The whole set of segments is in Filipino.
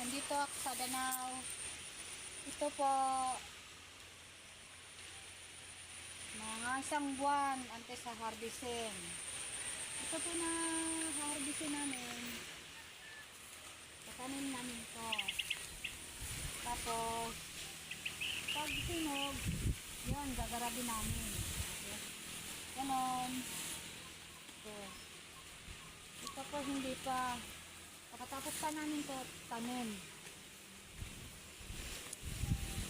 nandito ako sa Danau. Ito po, mga isang buwan antes sa harvestin. Ito po na harvestin namin. Tatanim namin to. Tapos, pag sinog, yun, gagarabin namin. Okay. Ganon. Ito po hindi pa. Pagkatapos pa namin to tanim.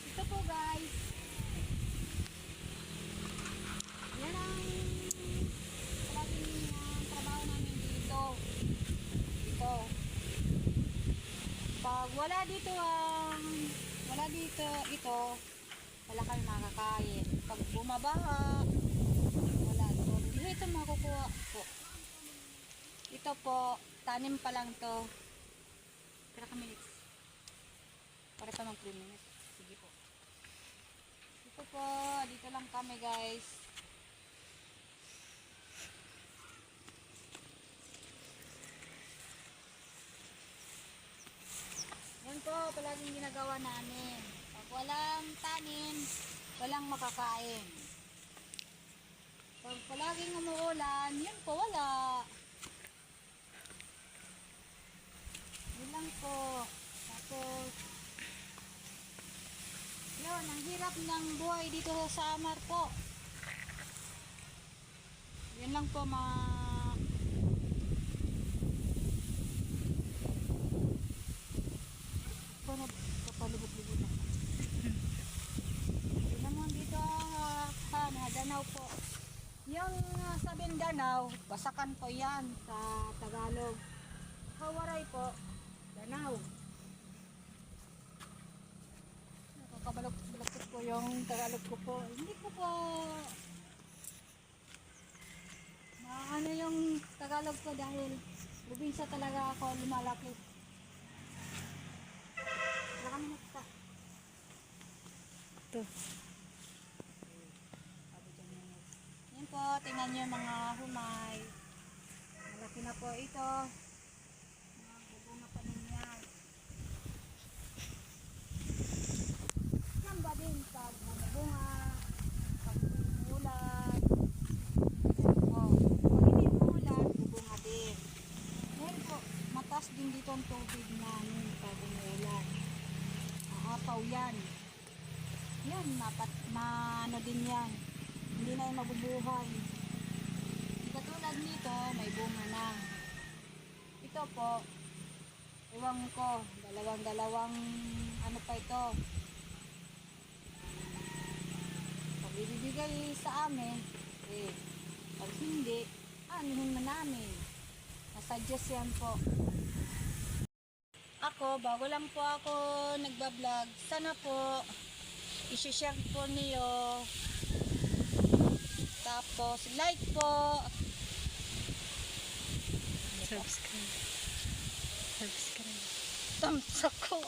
Ito po guys. Yan ang palaging trabaho namin dito. Ito. Pag wala dito ito, wala kami makakain. Pag bumabaha, wala ito. Hindi ito makukuha po. Ito po, tanim pa lang to. Kaya kami next. Para pa ng 3 minutes. Sige po. Ito po, dito lang kami guys. Yan po, palaging ginagawa namin. Pag walang tanim, walang makakain. Pag palaging umuulan, yun po, wala. Yun lang po. Tapos, yun, ang hirap ng buhay dito sa Samar po. Yun lang po, kapalibot-libot ako. Yun naman dito, Danau po. Yung sa Mindanao, Basakan po yan sa Tagalog. Hawaray po, Danau. Nakakabalok-balok po yung Tagalog ko po. Hindi ko po ano yung Tagalog ko dahil probinsya talaga ako lumalaki. Wala kami nakita. Ito. Yan po, tingnan nyo yung mga humay. Malaki na po ito. Magbubunga pa ninyan. Yan ba din pag magbunga, pag umulan. Yan po. Pag hindi umulan, bubunga din. Yan po, mataas din dito ang tubig namin pag umulan. Aapaw yan. Yan, ano din yan. Hindi na yung mabubuhay. Katulad nito, may bunga na. Ito po, iwan ko, dalawang ano pa ito. Pag ibibigay sa amin, pag hindi, anuhin mo namin. Nasuggest yan po. Ako, bago lang po ako nagbablog, sana po i-share po niyo. Tapos like po. Subscribe. Thumbs up ko.